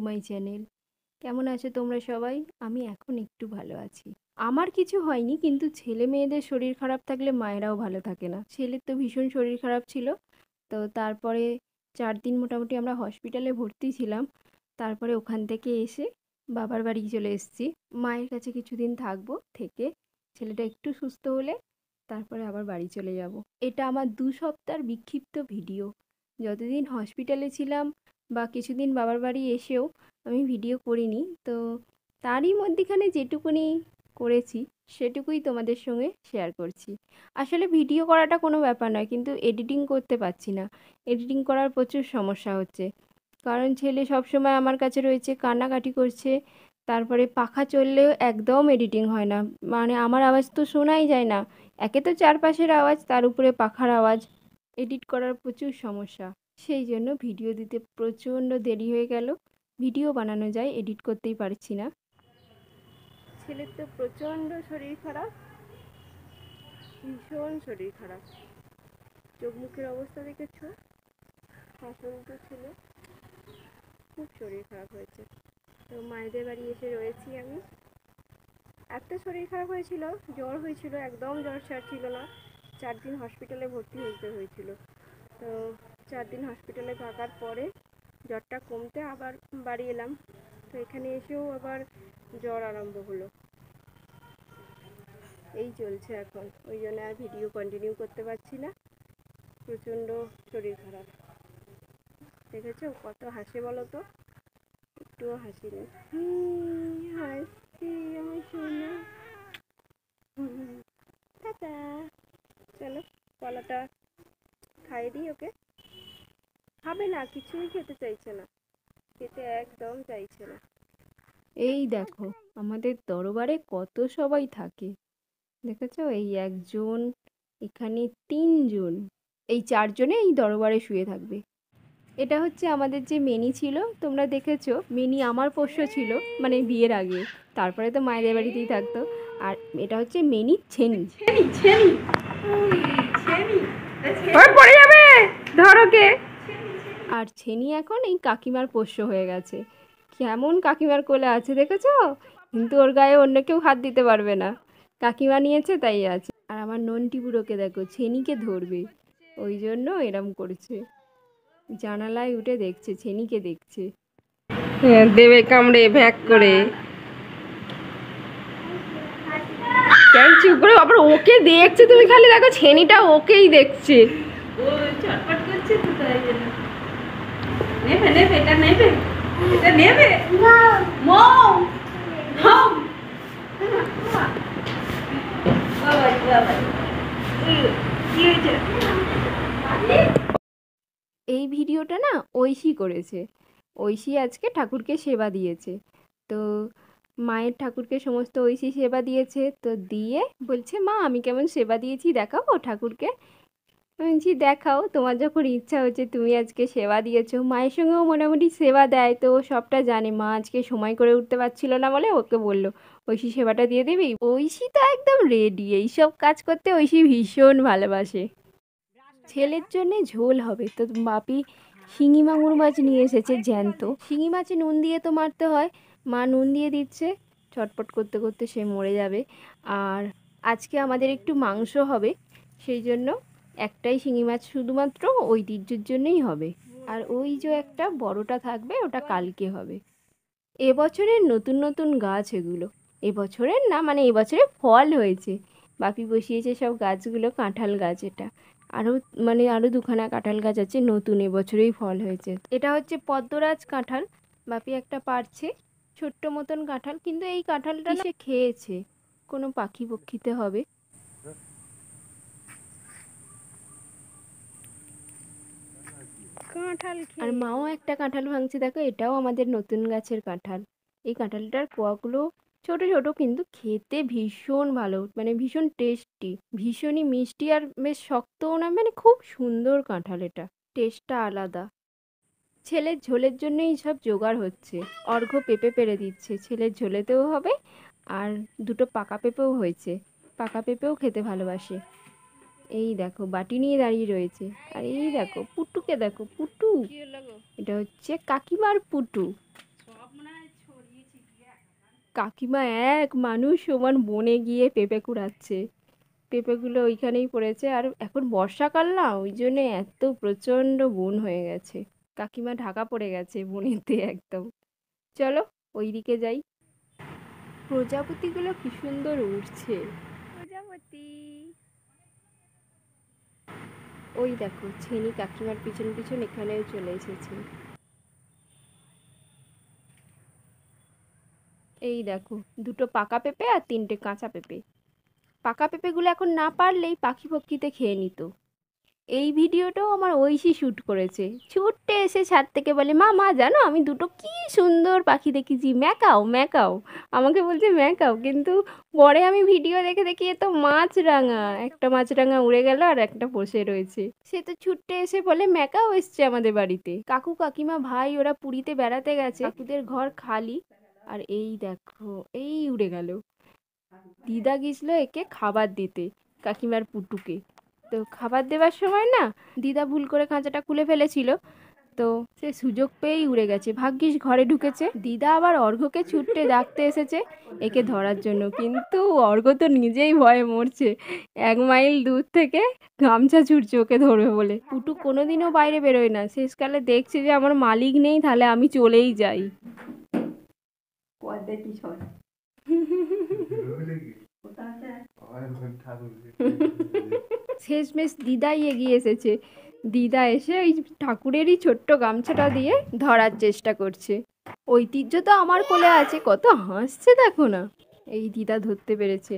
My channel. কেমন আছো তোমরা সবাই? আমি এখন একটু ভালো আছি। আমার কিছু হয়নি, কিন্তু ছেলে মেয়েদের শরীর খারাপ থাকলে মায়েরাও ভালো থাকে না। ছেলের তো ভীষণ শরীর খারাপ ছিল, তো তারপরে 4 দিন মোটামুটি আমরা হসপিটালে ভর্তি ছিলাম। তারপরে ওখান থেকে এসে বাবার বাড়ি চলে এসেছি। মায়ের কাছে কিছুদিন থাকবো, থেকে ছেলেটা একটু সুস্থ হলে তারপরে আবার বাড়ি চলে যাব। এটা আমার 2 সপ্তাহের বিক্ষিপ্ত ভিডিও। যতদিন হসপিটালে ছিলাম বা কিছুদিন বাবার বাড়ি এসেও আমি ভিডিও করিনি, তো তারই মধ্যিখানে যেটুকুনি করেছি সেটুকুই তোমাদের সঙ্গে শেয়ার করছি। আসলে ভিডিও করাটা কোনো ব্যাপার নয়, কিন্তু এডিটিং করতে পারছি না। এডিটিং করার প্রচুর সমস্যা হচ্ছে, কারণ ছেলে সবসময় আমার কাছে রয়েছে, কান্নাকাটি করছে। তারপরে পাখা চললেও একদম এডিটিং হয় না, মানে আমার আওয়াজ তো শোনাই যায় না। একে তো চারপাশের আওয়াজ, তার উপরে পাখার আওয়াজ, এডিট করার প্রচুর সমস্যা। সেই জন্য ভিডিও দিতে প্রচণ্ড দেরি হয়ে গেল। ভিডিও বানানো যায়, এডিট করতেই পারছি না। ছেলের তো প্রচণ্ড শরীর খারাপ, ভীষণ শরীর খারাপ। চোখ মুখের অবস্থা দেখেছো? হাসন্ত ছিল, খুব শরীর খারাপ হয়েছে। তো মায়েদের বাড়ি এসে রয়েছি আমি। এত শরীর খারাপ হয়েছিল, জ্বর হয়েছিল, একদম জ্বর ছাড়ছিল না। 4 দিন হসপিটালে ভর্তি হতে হয়েছিল। তো 4 দিন হসপিটালে থাকার পরে জ্বরটা কমতে আবার বাড়ি এলাম। তো এখানে এসেও আবার জ্বর আরম্ভ হলো। এই চলছে এখন, ওই জন্য আর ভিডিও কন্টিনিউ করতে পারছি না। প্রচণ্ড শরীর খারাপ। দেখেছো কত হাসে বলো তো? একটুও হাসি নেই। হাসি আমার সোনা। টাটা। চলো কলাটা খাইয়ে দিই ওকে। খাবে না, কিছুই খেতে চাইছে না, খেতে একদম চাইছে না। এই দেখো আমাদের দরবারে কত সবাই থাকে, দেখেছো? এই একজন, এখানে 3 জন, এই 4জনে এই দরবারে শুয়ে থাকবে। এটা হচ্ছে আমাদের যে মেনি ছিল, তোমরা দেখেছো মেনি আমার পোষ্য ছিল, মানে বিয়ের আগে। তারপরে তো মায়েদের বাড়িতেই থাকতো। আর এটা হচ্ছে মেনি ছেনি। পড়ে যাবে, ধরোকে। আর ছেনি এখন এই কাকিমার পোষ্য হয়ে গেছে। কেমন কাকিমার কোলে আছে দেখেছো? কিন্তু ওর গায়ে অন্য কেউ হাত দিতে পারবে না, কাকিমা নিয়েছে তাই আছে। আর আমার নন্টি বুড়োকে দেখো, ছেনিকে ধরবে, ওই জন্য এরম করছে। জানালায় উঠে দেখছে, ছেনিকে দেখছে। দেবে কামড়ে ভ্যাক করে। চুপ করে, আবার ওকে দেখছে, তুমি খালি দেখো ছেনিটা ওকেই দেখছে। ও ছটফট করছে তো, তাই জন্য। নেবে নেবে, এটা নেবে, এটা নেবে। মম মম বাবা বাবা। এই ভিডিওটা না ঐশী করেছে। ঐশী আজকে ঠাকুরকে সেবা দিয়েছে। তো মায়ের ঠাকুরকে সমস্ত ঐশী সেবা দিয়েছে, তো দিয়ে বলছে মা আমি কেমন সেবা দিয়েছি দেখাবো ঠাকুরকে। আমি বলছি দেখাও, তোমার যখন ইচ্ছা হচ্ছে, তুমি আজকে সেবা দিয়েছো। মায়ের সঙ্গেও মোটামুটি সেবা দেয়, তো ও সবটা জানে। মা আজকে সময় করে উঠতে পারছিল না বলে ওকে বললো ঐশী সেবাটা দিয়ে দিবি। ঐশী তো একদম রেডি, এইসব কাজ করতে ঐশী ভীষণ ভালোবাসে। ছেলের জন্যে ঝোল হবে, তো বাপি শিঙি মাগুর মাছ নিয়ে এসেছে জ্যান্ত। শিঙি মাছে নুন দিয়ে তো মারতে হয়, মা নুন দিয়ে দিচ্ছে। ছটপট করতে করতে সে মরে যাবে। আর আজকে আমাদের একটু মাংস হবে, সেই জন্য একটাই শিঙি মাছ শুধুমাত্র ঐতিহ্যের জন্যই হবে। আর ওই যে একটা বড়টা থাকবে, ওটা কালকে হবে। এবছরের নতুন নতুন গাছ এগুলো। এবছরের না, মানে এবছরে ফল হয়েছে। বাপি বসিয়েছে সব গাছগুলো, কাঁঠাল গাছ এটা। আরও মানে আরও 2খানা কাঁঠাল গাছ আছে, নতুন এবছরেই ফল হয়েছে। এটা হচ্ছে পদ্মরাজ কাঁঠাল, বাপি একটা পারছে। ছোট্ট মতন কাঁঠাল, কিন্তু এই কাঁঠালটা সে খেয়েছে, কোনো পাখি পক্ষীতে হবে। কাঁঠাল আর মাও একটা কাঁঠাল ভাঙছে, দেখো এটাও আমাদের নতুন গাছের কাঁঠাল। এই কাঁঠালটার কোয়াগুলো ছোট ছোট, কিন্তু খেতে ভীষণ ভালো, মানে ভীষণ টেস্টি, ভীষণই মিষ্টি, আর বেশ শক্তও না, মানে খুব সুন্দর কাঁঠাল। এটা টেস্টটা আলাদা। ছেলের ঝোলের জন্যই সব জোগাড় হচ্ছে। অর্ঘ্য পেঁপে পেরে দিচ্ছে, ছেলের ঝোলেতেও হবে। আর 2টো পাকা পেঁপেও হয়েছে, পাকা পেঁপেও খেতে ভালোবাসে। এই দেখো বাটি নিয়ে দাঁড়িয়ে রয়েছে। আর এই দেখো পুটুকে দেখো, পুটু, এটা হচ্ছে কাকিমার পুটু। কাকিমা এক মানুষ সমান বনে গিয়ে পেঁপে কুড়াচ্ছে। পেঁপেগুলো ওইখানেই পড়েছে, আর এখন বর্ষাকাল না, ওই জন্যে এত প্রচণ্ড বন হয়ে গেছে। কাকিমা ঢাকা পড়ে গেছে বনেতে একদম। চলো ওইদিকে যাই। প্রজাপতিগুলো কি সুন্দর উড়ছে। প্রজাপতি, ওই দেখো ছেনি কাকিমার পিছন পিছন এখানেও চলে এসেছে। এই দেখো, দুটো পাকা পেঁপে আর তিনটে কাঁচা পেঁপে। পাকা পেঁপেগুলো এখন না পারলেই পাখি পক্ষীতে খেয়ে নিত। এই ভিডিওটাও আমার ঐশী শ্যুট করেছে। ছুটে এসে ছাদ থেকে বলে, মা মা জানো আমি দুটো কি সুন্দর পাখি দেখেছি, ম্যাকাও ম্যাকাও। আমাকে বলছে ম্যাকাও, কিন্তু পরে আমি ভিডিও দেখে দেখি এ তো মাছরাঙা। একটা মাছরাঙা উড়ে গেল আর একটা বসে রয়েছে। সে তো ছুটে এসে বলে ম্যাকাও এসছে আমাদের বাড়িতে। কাকু কাকিমা ভাই ওরা পুরীতে বেড়াতে গেছে, কাকুদের ঘর খালি। আর এই দেখো, এই উড়ে গেল। দিদা গেছিল একে খাবার দিতে, কাকিমার পুটুকে। তো খাবার দেওয়ার সময় না, দিদা ভুল করে খাঁচাটা খুলে ফেলেছিল। তো সে সুযোগ পেয়েই উড়ে গেছে, ভাগ্যিস ঘরে ঢুকেছে। দিদা আবার অর্ঘ্যকে ছুটতে ডাকতে এসেছে একে ধরার জন্য, কিন্তু অর্ঘ্য তো নিজেই ভয়ে মরছে। 1 মাইল দূর থেকে গামছা ছুটছে ওকে ধরবে বলে। পুটু কোনোদিনও বাইরে বেরোয় না, শেষকালে দেখছে যে আমার মালিক নেই, তাহলে আমি চলেই যাই। শেষমেশ দিদাই এগিয়ে এসেছে। দিদা এসে ওই ঠাকুরেরই ছোট্ট গামছাটা দিয়ে ধরার চেষ্টা করছে। ঐতিহ্য তো আমার কোলে আছে, কত হাসছে দেখো না। এই দিদা ধরতে পেরেছে।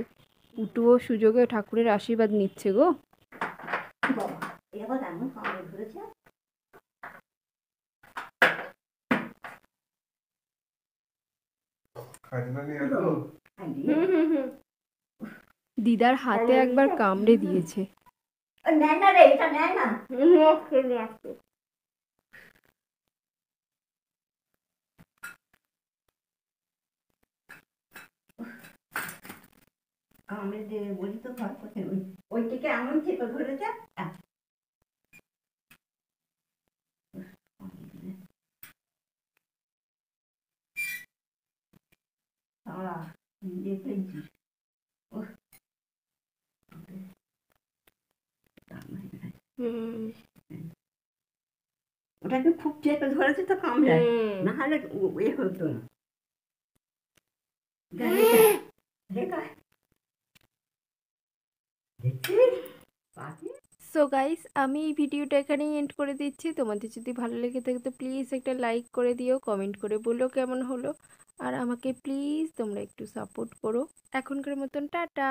পুটুও সুযোগে ঠাকুরের আশীর্বাদ নিচ্ছে গো। দিদার হাতে একবার কামড়ে দিয়েছে। কামড়ে দিয়ে বলি তো ভয় করতে, ওইটিকে এমন চেপে ধরেছে। ওটাকে খুব চেপে ধরেছে তো কামড়ে, না হলে এ হতো না। সো গাইস, আমি এই ভিডিওটা এখানেই এন্ড করে দিচ্ছি। তোমাদের যদি ভালো লেগে থাকে তো প্লিজ একটা লাইক করে দিও, কমেন্ট করে বলো কেমন হলো। আর আমাকে প্লিজ তোমরা একটু সাপোর্ট করো। এখনকার মতন টাটা।